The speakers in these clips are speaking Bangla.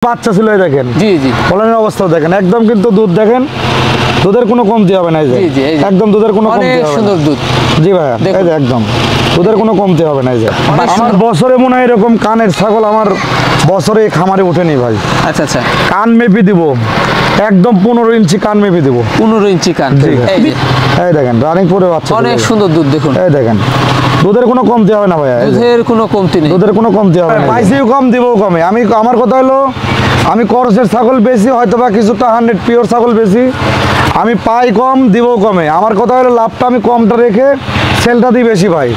বাচ্চা ছিল দেখেন, জি জি ফলনের অবস্থা দেখেন, একদম কিন্তু দুধ দেখেন, দুধের কোনো কমতি হবে না, এই যে একদম দুধের কোনো কমতি হবে না, সুন্দর দুধ। জি ভাইয়া, এই যে একদম দুধের কোনো কমতি হবে না। এই যে আমার বছরে মনে হয় এরকম কানের ছাগল আমার বছরে খামারে ওঠেনি ভাই। আচ্ছা আচ্ছা, কান মেপে দিব একদম 15 ইঞ্চি কান মেপে দিব, 15 ইঞ্চি কান। এই দেখেন রানিং করে বাচ্চা, অনেক সুন্দর দুধ দেখুন, এই দেখেন দুধের কোনো কমতি হবে না ভাইয়া, দুধের কোনো কমতি নেই, দুধের কোনো কমতি হবে না, পাইছিও কম দিবও কমে। আমার কথা হলো আমি করসের ছাগল বেশি, হয়তো বা কিছুটা 100 পিওর ছাগল বেশি, আমি পাই কম দিবও কমে। আমার কথা হলো লাভটা আমি কমটা রেখে সেলটা দিই বেশি ভাই।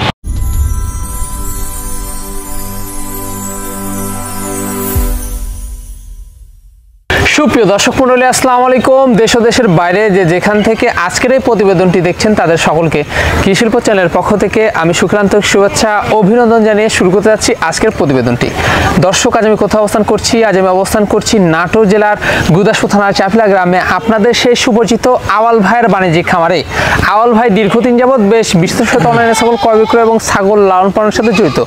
সুপ্রিয় দর্শক মণ্ডলী, আসসালামু আলাইকুম। দেশ ও দেশের বাইরে যেখান থেকে আজকের এই প্রতিবেদনটি দেখছেন তাদের সকলকে কৃষি শিল্প চ্যানেলের পক্ষ থেকে আমি সুখরান্তক শুভেচ্ছা অভিনন্দন জানিয়ে শুরু করতে যাচ্ছি আজকের প্রতিবেদনটি। দর্শক, আজ আমি কোথাও অবস্থান করছি? আজ আমি অবস্থান করছি নাটোর জেলার গুদাসপুর থানার চাপিলা গ্রামে, আপনাদের সেই সুপরিচিত আওয়াল ভাইয়ের বাণিজ্যিক খামারে। আওয়াল ভাই দীর্ঘদিন যাবৎ বেশ বিস্তৃত অনলাইনে ছাগল ক্রয় বিক্রয় এবং ছাগল লালন পালনের সাথে জড়িত।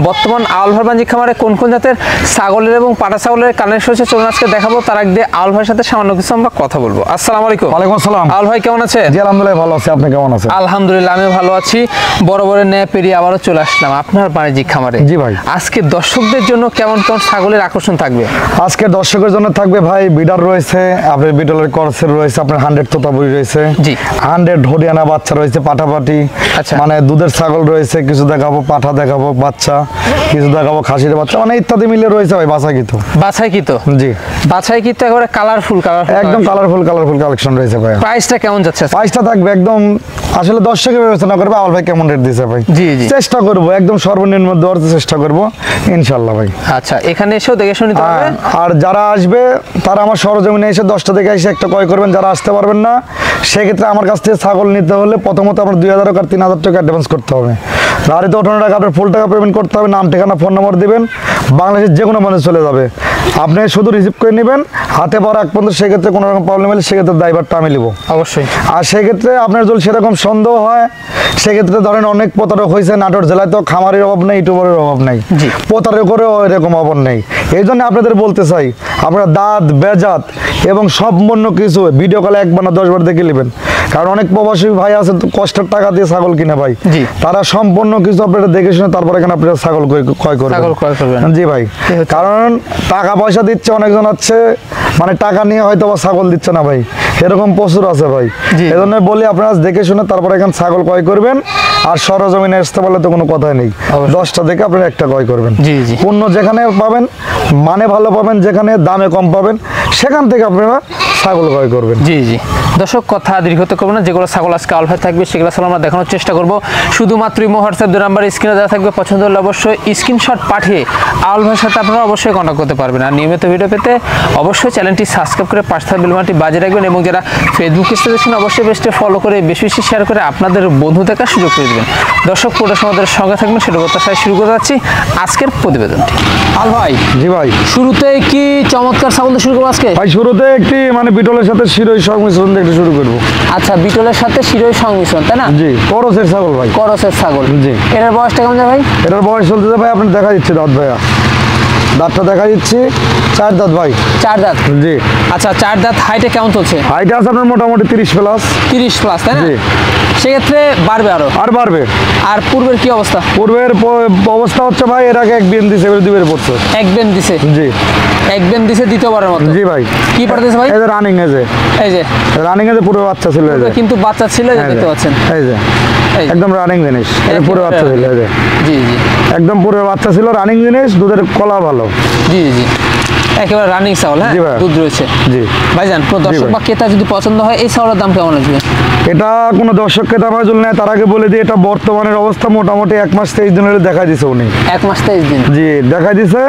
বর্তমান আওয়াল ভাইয়ের বাণিজ্যিক খামারে কোন কোন জাতের ছাগলের এবং পাটা ছাগলের কালেকশন হচ্ছে চলুন আজকে দেখাবো। তার আগে আওয়াল ভাইয়ের সাথে সামান্য কিছু আমরা কথা বলবো। আসসালামু আলাইকুম। ওয়ালাইকুম আসসালাম। আওয়াল ভাই কেমন আছেন? জি আলহামদুলিল্লাহ ভালো আছি, আপনি কেমন আছেন? আলহামদুলিল্লাহ আমি ভালো আছি। বরাবরের ন্যায় পেরিয়ে আবারও চলে আসলাম আপনার বাণিজ্যিক খামারে। জি ভাই, আজকে দর্শকদের জন্য কেমন কেমন ছাগলের আকর্ষণ থাকবে? আজকে দর্শকের জন্য থাকবে ভাই বিডার রয়েছে, আপনার বিডলের করসের রয়েছে, আপনার 100 তোতাপুরি রয়েছে, জি 100 হরিয়ানা বাচ্চা রয়েছে, পাঠাপাটি, আচ্ছা মানে দুধের ছাগল রয়েছে, কিছু দেখাবো পাঠা দেখাবো বাচ্চা, কিছু দেখাবো খাসির বাচ্চা, মানে ইত্যাদি মিলে রয়েছে ভাই বাছাইকৃত। বাছাইকৃত? জি বাছাইকৃত একেবারে কালারফুল একদম কালারফুল কালেকশন রয়েছে ভাই। প্রাইসটা কেমন যাচ্ছে? প্রাইসটা থাকবে একদম, আসলে দর্শকের বিবেচনা করবে আওয়াল ভাই কেমন রেট দিয়েছে ভাই। জি জি চেষ্টা করবো একদম সর্বনিম্ন দেওয়ার চেষ্টা করবো ইনশাল্লাহ ভাই। আচ্ছা, এখানে এসেও দেখে শুনে নিতে হবে। আর যারা আসবে তারা আমার সরজমিনে এসে 10টা থেকে এসে একটা ক্রয় করবেন। যারা আসতে পারবেন না সেক্ষেত্রে আমার কাছ থেকে ছাগল নিতে হলে প্রথমত আপনার 2000 আর 3000 টাকা অ্যাডভান্স করতে হবে। গাড়িতে 18 টাকা আপনার ফুল টাকা পেমেন্ট করতে হবে, নাম ঠিকানা ফোন নম্বর দেবেন, বাংলাদেশের যে কোনো মানুষ চলে যাবে, আপনি শুধু রিসিভ করে নেবেন হাতে পাওয়ার আগ পর্যন্ত। সেক্ষেত্রে কোনো রকম প্রবলেম হলে সেক্ষেত্রে ড্রাইভারটা আমি নেবো অবশ্যই। আর সেক্ষেত্রে আপনার যদি সেরকম সন্দেহ হয় সেক্ষেত্রে ধরেন অনেক প্রতারক হয়েছে নাটোর জেলায়, তো খামারের অভাব নেই, ইউটিউবারের অভাব নেই, প্রতারকেরও এরকম অভাব নেই। এই জন্য আপনাদের বলতে চাই আপনারা দাঁত বেজাত এবং সম্পূর্ণ কিছু ভিডিও কলে 1 বার না 10 বার দেখে নেবেন, কারণ অনেক প্রবাসী ভাই আছে কষ্টের টাকা দিয়ে ছাগল কিনে ভাই, তারা সম্পূর্ণ কিছু আপনারা দেখে শুনে তারপরে এখানে আপনারা ছাগল ক্রয় করবেন। জি ভাই, কারণ টাকা পয়সা দিচ্ছে অনেকজন আছে, মানে টাকা নিয়ে হয়তো বা ছাগল দিচ্ছে না ভাই, এরকম প্রচুর আছে ভাই। এই জন্য বলি আপনারা দেখে শুনে তারপরে এখানে ছাগল ক্রয় করবেন। আর সরজমিনে আসতে পারলে তো কোনো কথাই নেই, 10টা থেকে আপনারা একটা ক্রয় করবেন। পণ্য যেখানে পাবেন মানে ভালো পাবেন, যেখানে দামে কম পাবেন সেখান থেকে আপনারা ছাগল ক্রয় করবেন। জি জি দর্শক, কথা দীর্ঘত করবো না, যেগুলো ছাগল আজকে আওয়াল ভাই থাকবে সেগুলো ছাগল আমরা দেখানোর চেষ্টা করবো। শুধুমাত্র ইমো হোয়াটসঅ্যাপ 2 নাম্বার স্ক্রিনে দেওয়া থাকবে, পছন্দ হলে অবশ্যই স্ক্রিনশট পাঠিয়ে আওয়াল ভাইয়ের সাথে আপনারা অবশ্যই কন্ট্যাক্ট করতে পারবেন। আর নিয়মিত ভিডিও পেতে অবশ্যই চ্যানেলটি সাবস্ক্রাইব করে পাশে থাকা বেল বাটনটি বাজিয়ে রাখবেন, এবং যারা ফেসবুক পেজে দেখছেন অবশ্যই পেজটি ফলো করে বেশি বেশি শেয়ার করে আপনাদের বন্ধু দেখার সুযোগ করে দেবেন। দর্শক পুরো আমাদের সঙ্গে থাকবেন, সেটা প্রত্যাশায় শুরু করে যাচ্ছি আজকের প্রতিবেদনটি। আল ভাই, জি ভাই, শুরুতে কি চমৎকার ছাগল দিয়ে শুরু করবো আজকে? ভাই শুরুতে একটি মানে বিটলের সাথে শিরোই সংমিশ্রণ দিয়ে শুরু করবো। আচ্ছা, বিটলের সাথে শিরোই সংমিশ্রণ, তাই না? জি, করসের ছাগল ভাই, করসের ছাগল। জি, এটার বয়সটা কেমন যায় ভাই? এটার বয়স চলতে ভাই আপনি দেখা দিচ্ছে দাঁত ভাইয়া, দাঁতটা দেখা দিচ্ছি 4 দাঁত ভাই। 4 দাঁত? জি। আচ্ছা, 4 দাঁত। হাইটে কেমন চলছে? হাইটে আছে আপনার মোটামুটি 30 প্লাস। 30 প্লাস, তাই না? জি। সেক্ষেত্রে বাড়বে আর বাড়বে। আর পূর্বের কি অবস্থা? পূর্বের অবস্থা হচ্ছে ভাই এর আগে 1 বেন দিছে, এবারে 2 বের পড়ছে। 1 বেন দিছে? জি, 1 বেন দিছে দ্বিতীয়বারের মতো। জি ভাই। কি পাঠাতেছে ভাই? এই যে রানিং, এই যে রানিং এ পুরো বাচ্চা ছিল, এই যে কিন্তু বাচ্চা ছিল, এই যে দেখতে পাচ্ছেন, এই যে একদম রানিং জিনিস, এর পুরো বাচ্চা ছিল, এই যে জি জি একদম পুরো বাচ্চা ছিল, রানিং জিনিস, দুধের কলা ভালো। জি জি একেবারে রানিং ছাগল। হ্যাঁ, দুধ রয়েছে। জি ভাইজান, কোনো দর্শক বা ক্রেতা যদি পছন্দ হয় এই ছাগলের দাম কেমন আসবে? এটা কোনো দর্শক ক্রেতা ভাই যদি নেয় তার আগে বলে দিই এটা বর্তমানের অবস্থা মোটামুটি 1 মাস 23 দিন হলে দেখা দিছে উনি। 1 মাস 23 দিন? জি, দেখা দিছে।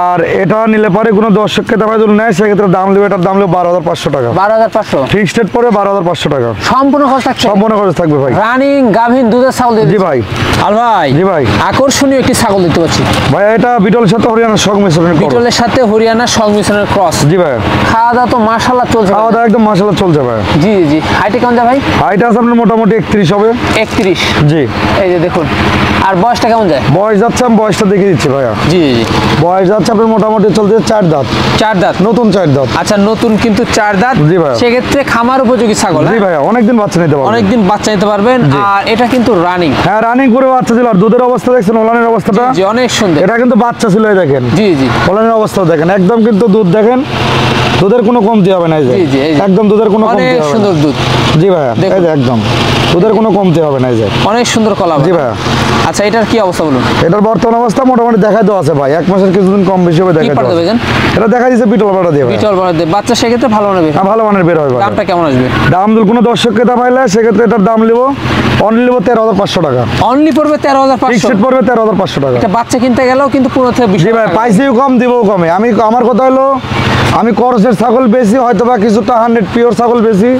আর এটা নিলে পরে কোনো দর্শক ক্রেতা ভাই যদি নেয় সেক্ষেত্রে দাম নেবে, এটার দাম নেবে 12500 টাকা। 12500 ফিক্সড রেট পরে 12500 টাকা। সম্পূর্ণ খরচ থাকবে? সম্পূর্ণ খরচ থাকবে ভাই। রানিং গাভীন দুধের ছাগল দিতে? জি ভাই। আল ভাই, জি ভাই, আকর্ষণীয় একটি ছাগল দিতে পাচ্ছি ভাই, এটা বিটলের সাথে হরিয়ানার সংমিশ্রণের, বিটলের সাথে হরিয়ানার সংমিশ্রণের ক্রস। জি ভাই। খাওয়া দাওয়া তো মাশাআল্লাহ চলছে? খাওয়া দাওয়া একদম মাশাআল্লাহ চলছে ভাই। জি জি। হাইটে কেমন যায় ভাই? হাইট আছে আপনার মোটামুটি 31 হবে। 31? জি। এই যে দেখুন। আর বয়সটা কেমন যায়? বয়স যাচ্ছে, আমি বয়সটা দেখিয়ে দিচ্ছি ভাইয়া। জি জি। বয়স যাচ্ছে আপনার মোটামুটি চলছে 4 দাঁত। 4 দাঁত, নতুন 4 দাঁত। আচ্ছা নতুন কিন্তু 4 দাঁত। জি ভাইয়া। সেক্ষেত্রে খামার উপযোগী ছাগল। জি ভাইয়া, অনেকদিন বাচ্চা নিতে পারবেন। অনেকদিন বাচ্চা নিতে পারবেন। আর এটা কিন্তু রানিং। হ্যাঁ, রানিং করে বাচ্চা ছিল। আর দুধের অবস্থা দেখছেন, ওলানের অবস্থাটা জি অনেক সুন্দর। এটা কিন্তু বাচ্চা ছিল, এই দেখেন। জি জি। ওলানের অবস্থাও দেখেন, একদম কিন্তু দুধ দেখেন, দুধের কোনো কমতি হবে না। এই যে জি জি, এই যে। একদম দুধের কোনো কমতি অনেক হবে না। সুন্দর দুধ। জি ভাইয়া, এই যে একদম দুধের কোনো কমতি হবে না। এই যে অনেক সুন্দর কলা। জি ভাইয়া। আচ্ছা এটার কি অবস্থা বলুন? এটার বর্তমান অবস্থা মোটামুটি দেখাই দেওয়া আছে ভাই, 1 মাসের কিছুদিন কম বেশি হবে দেখাই পাঠা দেওয়া দেবেন? আছে। এটা দেখা দিচ্ছে বিটল পাটা দিয়ে ভাই। বিটল বড় দেব বাচ্চা, সেক্ষেত্রে ভালো নেবে। হ্যাঁ, ভালো মানের বের হয় ভাই। দামটা কেমন আসবে? দাম দুল কোনো দর্শককে দাম পাইলে সেক্ষেত্রে এটার দাম নিব অনলি 13,500 টাকা। অনলি পড়বে 13,500। ফিক্সড পড়বে 13,500 টাকা। এটা বাচ্চা কিনতে গেলেও কিন্তু 15 থেকে 20 জি ভাই, টাকা। পাইছিও কম দিবও কমে। আমার কথা হলো, আমি করসের ছাগল বেশি, হয়তো বা কিছুটা 100 পিওর ছাগল বেশি,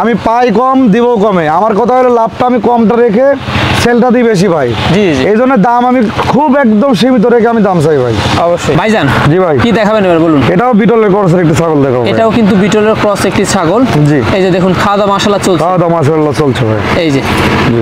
আমি পাই কম দিবও কমে। আমার কথা হলো লাভটা আমি কমটা রেখে সেলটা দিই বেশি ভাই। জি জি। এই জন্য দাম আমি খুব একদম সীমিত রেখে আমি দাম চাই ভাই। অবশ্যই ভাইজান। জি ভাই। কি দেখাবেন এবার বলুন? এটাও বিটলের করসের একটি ছাগল দেখাবো ভাই। এটাও কিন্তু বিটলের ক্রস একটি ছাগল। জি। এই যে দেখুন খাওয়া দাওয়া মাশাআল্লাহ চলছে। খাওয়া দাওয়া মাশাআল্লাহ চলছে ভাই। এই যে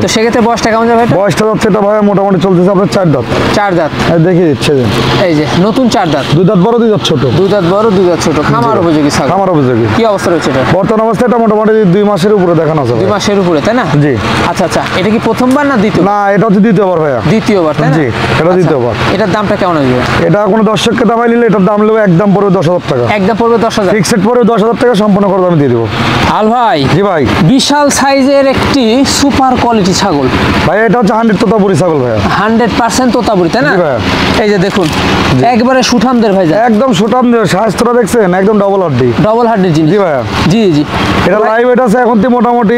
তো সেক্ষেত্রে বয়সটা কেমন যাবে এটা? বয়সটা যাচ্ছে এটা ভাই মোটামুটি চলতেছে আপনার 4 দাঁত। 4 দাঁত। দেখিয়ে দিচ্ছে যে এই যে নতুন 4 দাঁত। 2 দাঁত বড় 2 দাঁত ছোট। 2 দাঁত বড় 2 দাঁত ছোট, খামার উপযোগী ছাগল। আমার অভিযোগী। কি অবস্থা রয়েছে এটা? বর্তমান অবস্থা এটা মোটামুটি 2 মাসের উপরে দেখানো আছে 2 ভাই। মাসের উপরে, তাই না? জি। আচ্ছা আচ্ছা, এটা কি প্রথমবার না দ্বিতীয়? না, এটা হচ্ছে দ্বিতীয়বার ভাইয়া। দ্বিতীয়বার, তাই না? জি, এটা আচ্ছা, দ্বিতীয়বার। এটার দামটা কেমন আসবে? এটা কোনো দর্শককে দাম নিলে এটার দাম নেবে একদম পড়বে 10,000 টাকা। একদম পড়বে 10,000। ফিক্সড পড়বে 10,000 টাকা, সম্পূর্ণ করে আমি দিয়ে দেবো। আল ভাই, জি ভাই। বিশাল সাইজের একটি সুপার কোয়ালিটি ছাগল ভাই এটা হচ্ছে 100 তোতাপুরি ছাগল ভাইয়া। 100% তোতাপুরি, তাই না? জি ভাইয়া। এই যে দেখুন একবারে সুঠামদের ভাইজান। একদম সুঠাম স্বাস্থ্যটা দেখছেন, একদম ডবল হাড্ডি। ডবল হার্ডের জিনিস। জি ভাইয়া। জি জি। এটা লাইভ ওয়েট আছে এখন মোটামুটি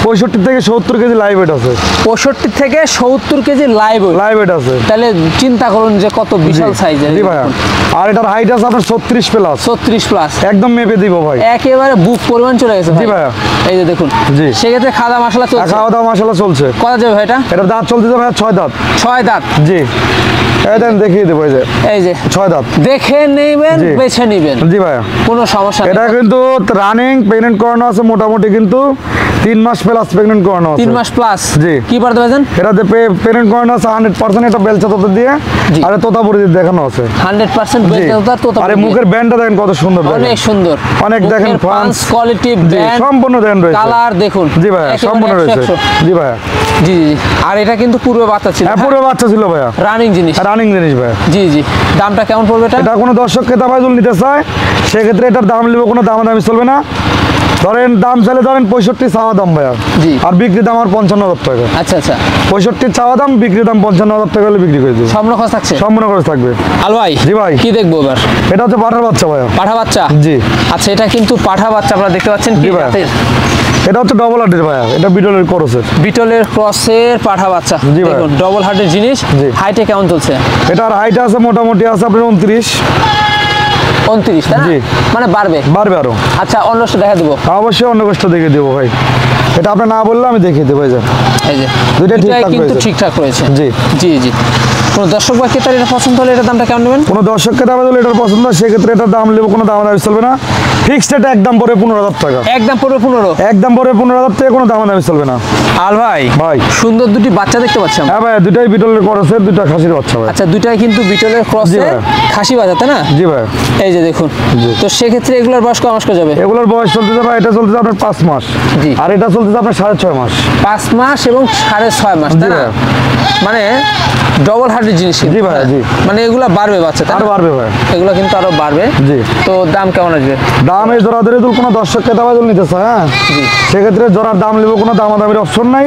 65 থেকে 70 কেজি লাইভ ওয়েট আছে। 65 থেকে 70 কেজি লাইভ। লাইভ ওয়েট আছে। তাহলে চিন্তা করুন যে কত বিশাল সাইজের। জি ভাইয়া। আর এটার হাইট আছে আপনার 36 প্লাস। 36 প্লাস। একদম মেপে দিব ভাই। একেবারে বুক পরিমাণ চলে গেছে জি ভাইয়া। এই যে দেখুন। জি। সেক্ষেত্রে খাওয়া দাওয়া মশলা চলছে। খাওয়া দাওয়া মাশাআল্লাহ চলছে। কত যাবে ভাই এটা? এটার দাঁত চলতেছে ভাইয়া 6 দাঁত। 6 দাঁত। জি। এই দেন দেখিয়ে দেবো, এই যে এই যে 6 দাঁত। দেখে নেবেন, জি। বেছে নেবেন, জি ভাইয়া। কোনো সমস্যা নেই। এটা কিন্তু রানিং প্রেগনেন্ট করানো আছে মোটামুটি, কিন্তু 3 মাস প্লাস প্রেগনেন্ট করানো আছে। 3 মাস প্লাস। জি। কি পারতে ভাইজান? এটাতে প্রেগনেন্ট করানো আছে 100%। এটা বেলচা তোতা দিয়ে জি। আর তোতাপুরি দিয়ে দেখানো আছে। 100% জি। বেলচা তোতা। আরে মুখের ব্যান্ডটা দেখেন কত সুন্দর দেখেন। অনেক সুন্দর। অনেক দেখেন পাঁচ France। কোয়ালিটি জি, ব্যান্ড, সম্পূর্ণ ব্যান্ড রয়েছে। কালার দেখুন। জি ভাইয়া, একেবারে সম্পূর্ণ 100 রয়েছে। 100। জি ভাইয়া। জি জি। আর এটা কিন্তু পূর্বে বাচ্চা ছিল। হ্যাঁ, পুরো বাচ্চা ছিল ভাইয়া। রানিং জিনিস। রানিং জিনিস ভাইয়া। জি জি। দামটা কেমন পড়বে এটা? এটা কোনো দর্শককে দামাজুল নিতে চায় সেক্ষেত্রে এটার দাম নেবো, কোনো দামাদামি চলবে না। ধরেন দাম চাইলে ধরেন 65 চাওয়া দাম ভাইয়া। জি। আর বিক্রি দাম আর 55,000 টাকা। আচ্ছা আচ্ছা। 65 চাওয়া দাম, বিক্রি দাম 55,000 টাকা হলে বিক্রি করে দেবো। সম্পূর্ণ খরচ থাকছে। সম্পূর্ণ খরচ থাকবে। আল ভাই। জি ভাই। কি দেখবো এবার? এটা হচ্ছে পাঠার বাচ্চা ভাইয়া। পাঠা বাচ্চা। জি। আচ্ছা এটা কিন্তু পাঠা বাচ্চা, আপনারা দেখতে পাচ্ছেন কি জি ভাই। জাতের? এটা হচ্ছে ডবল হার্ডের ভাইয়া। এটা বিটলের করসের। বিটলের ক্রসের পাঠা বাচ্চা। জি ভাই। দেখুন ডবল হার্টের জিনিস। জি। হাইটে কেমন চলছে? এটার হাইট আছে মোটামুটি আছে আপনার 29। 29, তাই না? জি। মানে বাড়বে। বাড়বে আরো। আচ্ছা অন্যটা দেখা দেবো। অবশ্যই অন্য কষ্ট দেখে দেবো ভাই। এটা আপনি না বললে আমি দেখিয়ে দেবো। এই যে এই যে দুইটাই দুইটাই ঠিকঠাক কিন্তু রয়েছে। ঠিকঠাক রয়েছে। জি। জি জি। কোনো দর্শক বা ক্রেতার এটা পছন্দ হলে এটার দামটা কেমন নেবেন? কোনো দর্শককে দাম দিলে এটার পছন্দ হয় সেক্ষেত্রে এটার দাম নেবো, কোনো দাম দামি চলবে না। ফিক্সড এটা একদম পরে 15,000 টাকা। একদম পড়বে 15। একদম পরে 15,000 টাকা, কোনো দাম দামি চলবে না। আল ভাই। ভাই। সুন্দর দুটি বাচ্চা দেখতে পাচ্ছি আমরা। হ্যাঁ ভাই, দুটাই বিটলের করসের, দুটা খাসির বাচ্চা ভাই। আচ্ছা দুটাই কিন্তু বিটলের জি ক্রসে ভাই। খাসি বাচ্চা, তাই না? জি ভাই। এই যে দেখুন। জি। তো সেক্ষেত্রে এগুলোর বয়স কয় মাস করে যাবে? এগুলোর বয়স চলতেছে ভাই, এটা চলতেছে আপনার 5 মাস। জি। আর এটা চলতেছে আপনার 6.5 মাস। 5 মাস এবং 6.5 মাস, তাই জি না? ভাই। মানে ডবল হার্টের জিনিস কিন্তু, জি ভাই, হ্যাঁ? জি। মানে এগুলা বাড়বে বাচ্চা, তাই আরো না? বাড়বে ভাই। এগুলো কিন্তু আরো বাড়বে। জি। তো দাম কেমন আসবে? দাম এই জোড়া ধরে কোনো দর্শককে দামাজুল নিতে চায়, হ্যাঁ সেক্ষেত্রে জোড়ার দাম নেবো, কোনো দামাদামির অপশন নাই।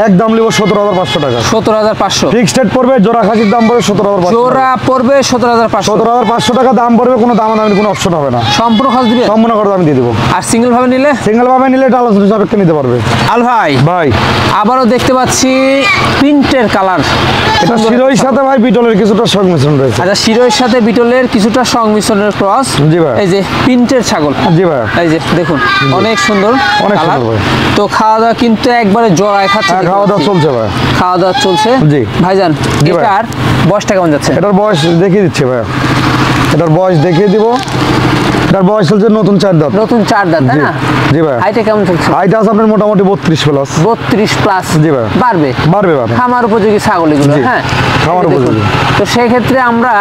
এক দাম নেবো 17,500 টাকা। 17,500। ফিক্সড রেট পড়বে। জোড়া খাসির দাম পড়বে 17,500। জোড়া পড়বে 17,500। 17,500 টাকা দাম পড়বে, কোনো দামাদামির কোনো অপশন হবে না। সম্পূর্ণ খরচ দিবেন? সম্পূর্ণ করে আমি দিয়ে দেবো। আর সিঙ্গেল ভাবে নিলে? সিঙ্গেল ভাবে নিলে এটা আলোচনা সাপেক্ষে নিতে পারবে। আল ভাই। ভাই আবারও দেখতে পাচ্ছি প্রিন্টের কালার। এটা শিরোই সাথে ভাই বিটলের কিছুটা সংমিশ্রণ রয়েছে। আচ্ছা শিরোয়ের সাথে বিটলের কিছুটা সংমিশ্রণের ক্রস। জি ভাই। এই যে প্রিন্টের ছাগল। জি ভাই। এই যে দেখুন অনেক সুন্দর অনেক কালার। সুন্দর ভাই। তো খাওয়া দাওয়া কিন্তু একবারে জড়ায় খাচ্ছে। হ্যাঁ, দেখতে খাওয়া দাওয়া পাচ্ছি। চলছে ভাই। খাওয়া দাওয়া চলছে। জি। ভাইজান জি ভাই। এটার বয়সটা কেমন যাচ্ছে? এটার বয়স দেখিয়ে দিচ্ছে ভাই। এটার বয়স দেখিয়ে দিব। এটার বয়স চলছে নতুন 4 দাঁত। নতুন 4 দাঁত তাই জি। না? জি ভাই। হাইটে কেমন চলছে? হাইট আছে আপনার মোটামুটি 32 প্লাস। 32 প্লাস। জি ভাই। বাড়বে বাড়বে। খামার উপযোগী ছাগল এগুলো। জি। হ্যাঁ, খামার দেখুন। উপযোগী। তো সেই ক্ষেত্রে আমরা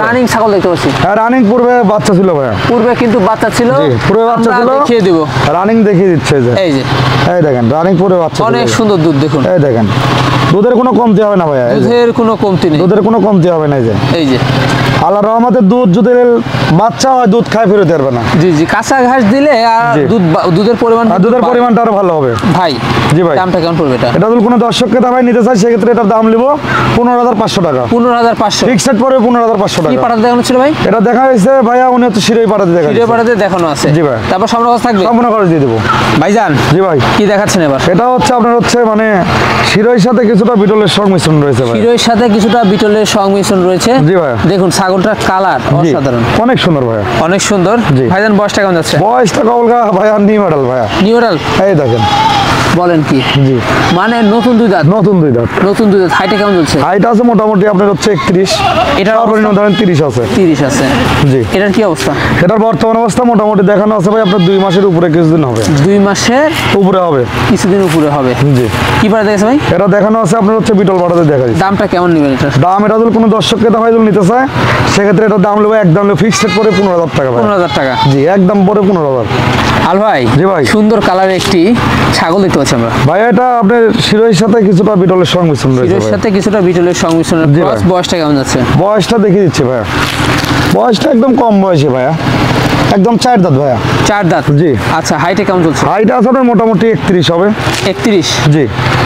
রানিং ছাগল দেখতে পাচ্ছি। হ্যাঁ, রানিং পূর্বে বাচ্চা ছিল ভাইয়া। পূর্বে কিন্তু বাচ্চা ছিল। জি, পূর্বে বাচ্চা আমরা ছিল। দেখিয়ে দিব। রানিং দেখিয়ে দিচ্ছে এই যে। এই যে এই দেখেন রানিং পূর্বে বাচ্চা ছিল। অনেক সুন্দর দুধ দেখুন। এই দেখেন দুধের কোনো কমতি হবে না ভাইয়া। এই যে। দুধের কোনো কমতি নেই। দুধের কোনো কমতি হবে না। এই যে এই যে আল্লাহর রহমতে দুধ যদি বাচ্চা হয় দুধ খায় ফেরত পারবে না। জি জি, কাঁচা ঘাস দিলে আর জি। দুধের পরিমাণ আর দুধের বাড়বে। পরিমাণটা আরো ভালো হবে। ভাই জি ভাই। দামটা কেমন পড়বে এটা? এটা যদি কোনো দর্শককে দাম নিতে চায় সেক্ষেত্রে এটার দাম নিব 15,500 টাকা। 15,500। ফিক্সড পড়বে 15,500 কি টাকা। পাঠাতে দেখানো ছিল ভাই? এটা দেখা হয়েছে ভাইয়া, উনি হচ্ছে শিরোই পাড়াতে দেখা ভিডিও পাঠাতে দেখানো আছে। জি ভাই। তারপর সম্পূর্ণ কথা থাকবে। সম্পূর্ণ খরচ দিয়ে দেবো। ভাইজান জি ভাই। কি দেখাচ্ছেন এবার? এটা হচ্ছে আপনার হচ্ছে মানে শিরোইর সাথে কিছুটা বিটলের সংমিশ্রণ রয়েছে ভাই। হিরোর সাথে কিছুটা বিটলের সংমিশ্রণ রয়েছে। জি ভাই। দেখুন ছাগলটার কালার জি, অসাধারণ, অনেক সুন্দর ভাইয়া। অনেক সুন্দর। জি। ভাইজান বয়সটা কেমন যাচ্ছে? বয়সটা কলকা ভাইয়া, নিউ মডেল ভাইয়া। নিউরাল এই দেখেন। বলেন কি? জি, মানে নতুন দুই দাঁত। নতুন 2 দাঁত। নতুন দুই দাঁত। হাইটে কেমন চলছে? হাইট আছে মোটামুটি আপনার হচ্ছে 31। এটার সর্বনিম্ন ধরেন 30 আছে। 30 আছে। জি। এটার কি অবস্থা? এটার বর্তমান অবস্থা মোটামুটি দেখানো আছে ভাই আপনার 2 মাসের উপরে কিছুদিন হবে। 2 মাসের উপরে হবে। কিছুদিন উপরে হবে। জি। কি পারে দেখেছে ভাই? এটা দেখানো আছে আপনার হচ্ছে বিটল পাড়াতে দেখা যাচ্ছে। দামটা কেমন নেবেন এটার? দাম এটা যদি কোনো দর্শককে দাম যদি নিতে চায় সেক্ষেত্রে এটা দাম নেবে একদম ফিক্সড পরে 15,000 টাকা ভাই। 15,000 টাকা। জি, একদম পরে 15,000। আল ভাই। জি ভাই। সুন্দর কালারের একটি ছাগল দেখতে পাচ্ছি আমরা। ভাই এটা আপনার শিরোইর সাথে কিছুটা বিটলের সংমিশ্রণ রয়েছে হিরোর ভাই। সাথে কিছুটা বিটলের সংমিশ্রণের জি ক্রস। ভাই। বয়সটা কেমন যাচ্ছে? বয়সটা দেখিয়ে দিচ্ছি ভাইয়া। বয়সটা একদম কম বয়সী ভাইয়া, একদম 4 দাঁত ভাইয়া। 4 দাঁত। জি। আচ্ছা, হাইটে কেমন চলছে? হাইট আছে আপনার মোটামুটি 31 হবে। 31। জি।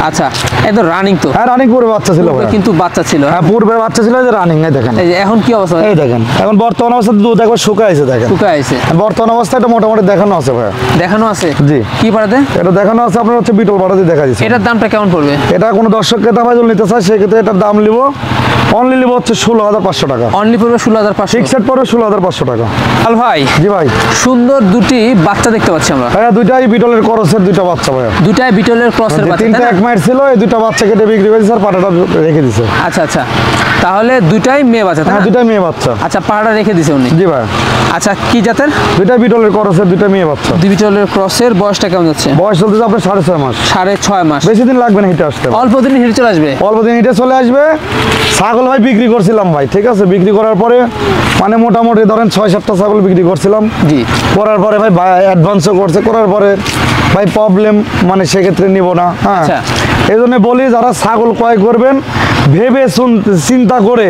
আচ্ছা, একদম রানিং তো। হ্যাঁ, রানিং পূর্বে বাচ্চা ছিল ভাইয়া। কিন্তু বাচ্চা ছিল। হ্যাঁ, পূর্বে বাচ্চা ছিল, যে রানিং। এই দেখেন। এই যে এখন কি অবস্থা? এই দেখেন এখন বর্তমান অবস্থায় দুধ একবার শুকাইছে দেখেন। শুকায় আছে। বর্তমান অবস্থায় এটা মোটামুটি দেখানো আছে ভাইয়া। দেখানো আছে। জি। কি পাঠাতে? এটা দেখানো আছে আপনার হচ্ছে বিটল পাড়াতে দেখা যাচ্ছে। এটার দামটা কেমন পড়বে? এটা কোনো দর্শককে দাম যদি নিতে চায় সেক্ষেত্রে এটার দাম নিব অনলি নিব হচ্ছে 16,500 টাকা। অনলি পড়বে 16,500। ফিক্সড পড়বে 16,500 টাকা। আল ভাই, জি ভাই। সুন্দর দুটি বাচ্চা দেখতে পাচ্ছি আমরা। ভাইয়া দুইটাই বিটলের করসের দুইটা বাচ্চা ভাইয়া। দুটাই বিটলের ক্রসের বাচ্চা, তাই 3টা না? 1 মাস ছিল, এই দুইটা বাচ্চা কেটে বিক্রি করেছে আর পাটাটা রেখে দিছে। আচ্ছা আচ্ছা, তাহলে দুটাই মেয়ে বাচ্চা, তাই হ্যাঁ, না? দুইটাই মেয়ে বাচ্চা। আচ্ছা, পাহাড়া রেখে দিছে উনি। জি ভাই। আচ্ছা, কি জাতের? দুইটাই বিটলের করসের দুইটা মেয়ে বাচ্চা। দুই বিটলের ক্রসের। বয়সটা কেমন যাচ্ছে? বয়স চলতেছে আপনার 6.5 মাস। 6.5 মাস। বেশি দিন লাগবে না হিটে আসতে। অল্প দিন হিটে চলে আসবে। অল্প দিন হিটে চলে আসবে। ছাগল ভাই বিক্রি করছিলাম ভাই, ঠিক আছে। বিক্রি করার পরে মানে মোটামুটি ধরেন 6-7টা ছাগল বিক্রি করছিলাম। জি। করার পরে ভাই অ্যাডভান্সও করছে, করার পরে ভাই প্রবলেম মানে সেক্ষেত্রে নিব না। হ্যাঁ, আচ্ছা। এই জন্য বলি যারা ছাগল ক্রয় করবেন ভেবে চিন্তা করে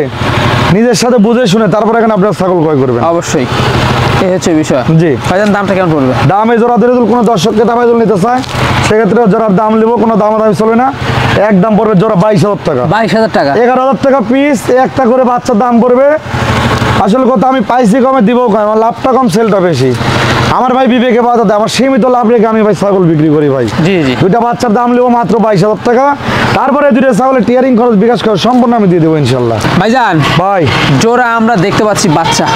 নিজের সাথে বুঝে শুনে তারপর এখানে আপনার ছাগল ক্রয় করবেন। অবশ্যই, এই হচ্ছে বিষয়। জি। ভাইজান দামটা কেমন পড়বে? দামে জোড়া ধরে যদি কোনো দর্শককে দামে যদি নিতে চায় সেক্ষেত্রে জোড়ার দাম নেবো, কোনো দামাদামি চলবে না। একদম পড়বে জোড়া 22,000 টাকা। 22,000 টাকা। 11,000 টাকা পিস। একটা করে বাচ্চার দাম পড়বে। আসল কথা আমি পাইছি কমে দিব কম, আমার লাভটা কম, সেলটা বেশি। আমার ভাই বিবেকে বাধা দেয়, আমার সীমিত লাভ রেখে আমি ভাই ছাগল বিক্রি করি ভাই। জি জি। দুইটা বাচ্চার দাম নেবো মাত্র 22,000 টাকা। তারপরে দুইটা ছাগলের টিয়ারিং খরচ বিকাশ করে সম্পূর্ণ আমি দিয়ে দেবো ইনশাল্লাহ। ভাইজান ভাই জোড়া আমরা দেখতে পাচ্ছি বাচ্চা।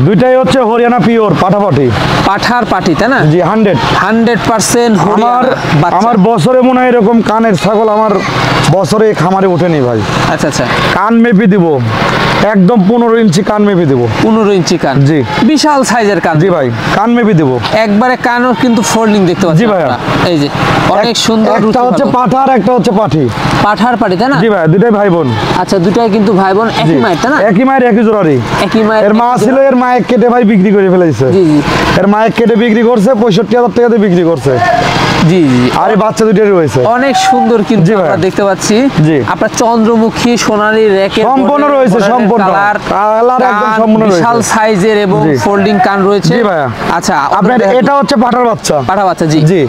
দুইটাই হচ্ছে হরিয়ানা পিওর পাঠাপাঠি। পাঠার পাটি, তাই না? জি, 100% আমার আমার বছরে মনে হয় এরকম কানের ছাগল আমার বছরে খামারে ওঠেনি ভাই। আচ্ছা আচ্ছা, কান মেপে দিব একদম 15 ইঞ্চি কান মেপে দিব। 15 ইঞ্চি কান। জি। বিশাল সাইজের কান। জি ভাই, কান মেপে দিব। একবারে কানও কিন্তু ফোল্ডিং দেখতে পাচ্ছি। জি ভাইয়া। আমরা। এই যে অনেক সুন্দর। একটা হচ্ছে পাঠা আর একটা হচ্ছে পাঠি। পাঠার পাটি, তাই না? জি ভাই, দুটাই ভাই বোন। আচ্ছা, দুটাই কিন্তু ভাই বোন, জি। একই মায়ের, তাই না? একই মায়ের একই জোড়ারি। একই মায়ের। এর মা ছিল, এর মায়ের কেটে ভাই বিক্রি করে ফেলেছে। জি জি এর মায়ের কেটে বিক্রি করছে 65,000 টাকাতে বিক্রি করছে। জি জি। আর এই বাচ্চা দুটারই রয়েছে। অনেক সুন্দর কিন্তু জি ভাই। আমরা দেখতে পাচ্ছি। জি। আপনার চন্দ্রমুখী সোনালী রেকের সম্পূর্ণ রয়েছে, সম্পূর্ণ। কালার একদম সম্পূর্ণ রয়েছে। বিশাল সাইজের এবং জি। ফোল্ডিং কান রয়েছে। জি ভাইয়া। আচ্ছা, আপনার এটা হচ্ছে পাঠার বাচ্চা। পাঠা বাচ্চা। জি জি,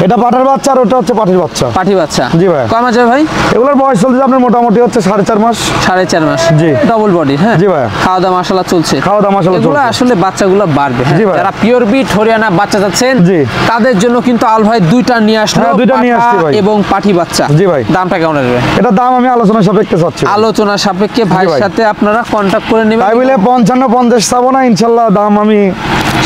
এটা পাঠার বাচ্চা আর ওটা হচ্ছে পাঠির বাচ্চা। পাঠি বাচ্চা। জি ভাই। কয় মাস হবে ভাই? এগুলোর বয়স চলছে আপনার মোটামুটি হচ্ছে 4.5 মাস। 4.5 মাস। জি। Double body. হ্যাঁ জি ভাইয়া। খাওয়া দাওয়া মাশাআল্লাহ চলছে। খাওয়া দাওয়া মাশাআল্লাহ এগুলো চলছে। আসলে বাচ্চাগুলো বাড়বে। হ্যাঁ। জি ভাই। যারা পিওর বিট হরিয়ানা বাচ্চা চাচ্ছেন জি। তাদের জন্য কিন্তু আল ভাই দুইটা নিয়ে আসলো। হ্যাঁ, দুইটা নিয়ে পাঠা আসছি ভাই। এবং পাঠি বাচ্চা। জি ভাই। দামটা কেমন আসবে? এটা দাম আমি আলোচনা সাপেক্ষে চাচ্ছি। আলোচনা সাপেক্ষে ভাইয়ের ভাই। সাথে আপনারা কন্টাক্ট করে নেবেন। তাই বলে 55-50 চাবো না, ইনশাল্লাহ দাম আমি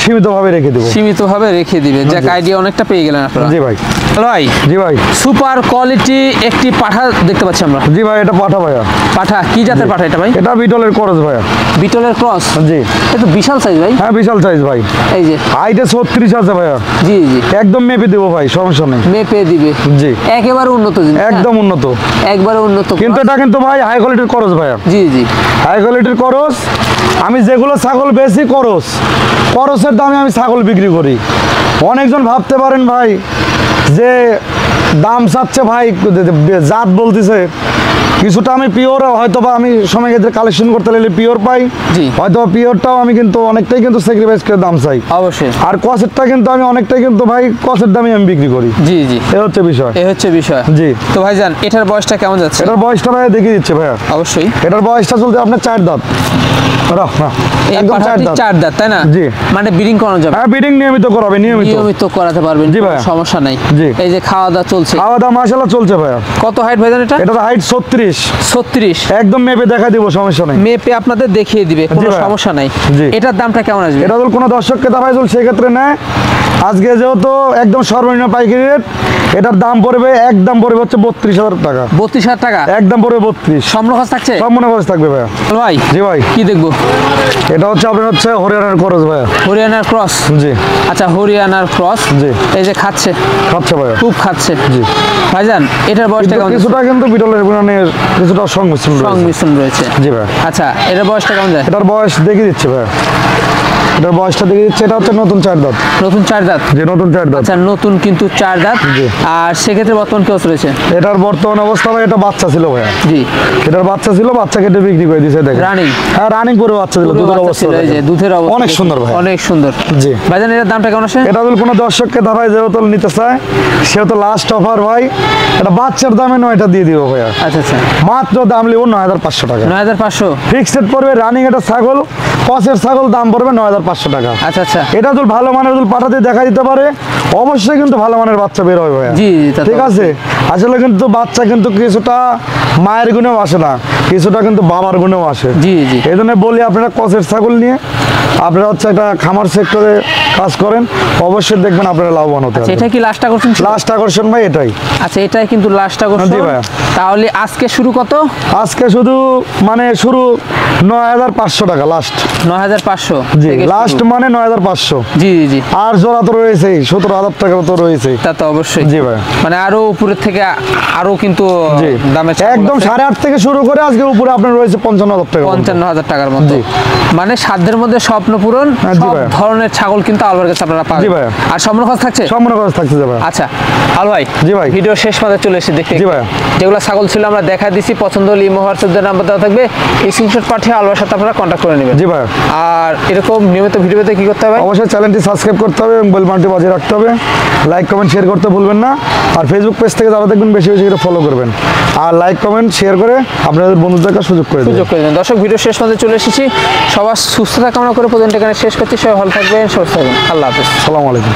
সীমিতভাবে রেখে দেবো। সীমিতভাবে রেখে দিবে, যাক আইডিয়া অনেকটা পেয়ে গেলেন আপনারা। জি ভাই। হ্যালো ভাই, জি ভাই। সুপার কোয়ালিটি একটি পাঠা দেখতে পাচ্ছি আমরা। জি ভাই, এটা পাঠা ভাইয়া। পাঠা কি জাতের পাঠা এটা ভাই? এটা বিটলের ক্রস ভাইয়া। বিটলের ক্রস? জি। এটা তো বিশাল সাইজ ভাই। হ্যাঁ বিশাল সাইজ ভাই। এই যে হাইটে 36 আছে ভাইয়া। জি জি, একদম মেপে দেবো ভাই, সমস্যা নেই। মেপে দিবে। জি। একেবারে উন্নত জিনিস। একদম উন্নত। একবারে উন্নত। কিন্তু এটা কিন্তু ভাই হাই কোয়ালিটির করস ভাইয়া। জি জি, হাই কোয়ালিটির করস। আমি যেগুলো ছাগল বেশি করসের দামে আমি ছাগল বিক্রি করি। অনেকজন ভাবতে পারেন ভাই যে দাম চাচ্ছে ভাই, জাত বলতেছে কিছুটা আমি পিওর, হয়তো বা আমি সময় ক্ষেত্রে কালেকশন করতে গেলে পিওর পাই, জি। হয়তো পিওরটাও আমি কিন্তু অনেকটাই কিন্তু স্যাক্রিফাইস করে দাম চাই। অবশ্যই। আর কসেরটা কিন্তু আমি অনেকটাই কিন্তু ভাই কসের দামে আমি বিক্রি করি। জি জি, এ হচ্ছে বিষয়। এই হচ্ছে বিষয়। জি। তো ভাইজান এটার বয়সটা কেমন যাচ্ছে? এটার বয়সটা ভাই দেখিয়ে দিচ্ছে ভাইয়া। অবশ্যই। এটার বয়সটা চলতে আপনার 4 দাঁত। এই একদম 4 পাঠাটি দাঁত। 4 দাঁত, তাই না? জি। মানে ব্রিডিং করানো যাবে? হ্যাঁ ব্রিডিং নিয়মিত করাবে, নিয়মিত করাতে পারবেন, জি কোনো ভাইয়া। সমস্যা নাই। জি। এই যে খাওয়া দাওয়া চলছে। খাওয়া দাওয়া মাশাআল্লাহ চলছে ভাইয়া। কত হাইট ভাইজান এটা? এটার হাইট 36। 36। একদম মেপে দেখা দিব, সমস্যা নেই। মেপে আপনাদের দেখিয়ে দিবে, কোনো ভাইয়া। সমস্যা নাই। জি। এটার দামটা কেমন আসবে? এটা যদি কোনো দর্শককে দাবাই চল সেক্ষেত্রে নেয়, আজকে যেহেতু একদম সর্বনিম্ন পাইকারি রেট, এটার দাম পড়বে, একদম পড়বে হচ্ছে 32,000 টাকা। 32,000 টাকা? একদম পড়বে 32। সম্রখাস থাকছে? সব মনে খরচ থাকবে ভাইয়া। হ্যালো ভাই, জি ভাই। কি দেখবো? এটা হচ্ছে আপনার হচ্ছে হরিয়ানার খরচ ভাইয়া। হরিয়ানার ক্রস? জি। আচ্ছা, হরিয়ানার ক্রস। জি। এই যে খাচ্ছে, খাচ্ছে ভাইয়া। খুব খাচ্ছে। জি। ভাইজান এটার বয়সটা কিন্তু কেমন? কিছুটা কিন্তু বিটলের গুণানের কিছুটা সংমিশ্রণ রয়েছে। সংমিশ্রণ রয়েছে। জি ভাই। আচ্ছা, এটার বয়সটা কেমন যায়? এটার বয়স দেখিয়ে দিচ্ছে ভাইয়া। এটার বয়সটা দেখিয়ে দিচ্ছে, এটা হচ্ছে নতুন 4 দাঁত। নতুন 4 দাঁত? যে নতুন 4 দাঁত। আচ্ছা, নতুন কিন্তু 4 দাঁত। জি। আর সেক্ষেত্রে বর্তমান কি অবস্থা রয়েছে? এটার বর্তমান অবস্থা ভাই, এটা বাচ্চা ছিল ভাইয়া। জি। এটার বাচ্চা ছিল, বাচ্চা কেটে বিক্রি করে দিয়েছে দেখেন। রানিং? হ্যাঁ রানিং করে বাচ্চা ছিল, পুরো দুধের বাচ্চা অবস্থা ছিল, এই যে দেখেন। দুধের অবস্থা অনেক দেখুন। সুন্দর ভাই। অনেক সুন্দর। জি। ভাইজান এটার দামটা কেমন আসে? এটা যদি কোনো দর্শককে দাবায় যেহেতু নিতে চায়, সেহেতু লাস্ট অফার ভাই, এটা বাচ্চার দামে 9টা দিয়ে দিব ভাইয়া। আচ্ছা আচ্ছা, মাত্র দাম লিব 9,500 টাকা। 9,500? ফিক্সড পড়বে। রানিং এটা ছাগল, কসের ছাগল, দাম পড়বে 9,500 টাকা। আচ্ছা আচ্ছা, এটা যদি ভালো মানের যদি পাঠাতে দেখা দিতে পারে, অবশ্যই কিন্তু ভালো মানের বাচ্চা বের হবে ভাইয়া। জি জি, তা তো ঠিক আছে। আসলে কিন্তু বাচ্চা কিন্তু কিছুটা মায়ের গুণেও আসে না, কিছুটা কিন্তু বাবার গুণেও আসে। জি জি। এই জন্য বলি আপনারা কসের ছাগল নিয়ে আপনারা হচ্ছে একটা খামার সেক্টরে কাজ করেন, অবশ্যই দেখবেন আপনারা লাভবান হতে আচ্ছা, পারবেন। এটা কি লাস্ট আকর্ষণ ছিল? লাস্ট আকর্ষণ ভাই এটাই। আচ্ছা, এটাই কিন্তু লাস্ট আকর্ষণ। জি ভাইয়া। তাহলে আজকে শুরু কত? আজকে শুধু মানে শুরু 9,500 টাকা লাস্ট। 9,500? জি, থেকে লাস্ট শুরু। মানে 9,500। জি জি জি, আর জোড়া তো রয়েছেই, 17,000 টাকা তো রয়েছেই। তা তো অবশ্যই। জি ভাই। মানে আরো উপরের থেকে আরো কিন্তু জি, দামে একদম 8.5 থেকে শুরু করে আজকে উপরে আপনার রয়েছে 55,000 টাকা। 55,000 টাকার মতো। জি। মানে সাধ্যের মধ্যে স্বপ্ন পূরণ, হ্যাঁ, জি সব ভাইয়া। ধরনের ছাগল কিন্তু আলবার কাছে আপনারা পাবেন। জি ভাইয়া। আর সম্পূর্ণ খরচ থাকছে? সম্পূর্ণ খরচ থাকছে ভাই। আচ্ছা আল ভাই, জি ভাই। ভিডিও শেষ মাঝে চলে এসেছি দেখতে। জি ভাইয়া। যেগুলো ছাগল ছিল আমরা দেখা দিছি, পছন্দ হলে ইমো হোয়াটসঅ্যাপ নাম্বার দেওয়া থাকবে, স্ক্রিনশট পাঠিয়ে আলবার সাথে আপনারা কন্ট্যাক্ট করে নেবেন। জি ভাই। আর এরকম নিয়মিত ভিডিও পেতে কি করতে হবে? অবশ্যই চ্যানেলটি সাবস্ক্রাইব করতে হবে এবং বেল বাটনটি বাজিয়ে রাখতে হবে। লাইক কমেন্ট শেয়ার করতে ভুলবেন না। আর ফেসবুক পেজ থেকে যারা দেখবেন বেশি বেশি করে ফলো করবেন। আর লাইক কমেন্ট শেয়ার করে আপনাদের বন্ধুদের কাছে সুযোগ করে দেবেন। সুযোগ করে দেন। দর্শক, ভিডিও শেষ মাঝে চলে এসেছি। সবার সুস্থতা কামনা করে প্রতিদিনটা এখানে শেষ করছি। সবাই ভালো থাকবেন, সুস্থ থাকবেন। আল্লাহ হাফেজ। আসসালামু আলাইকুম।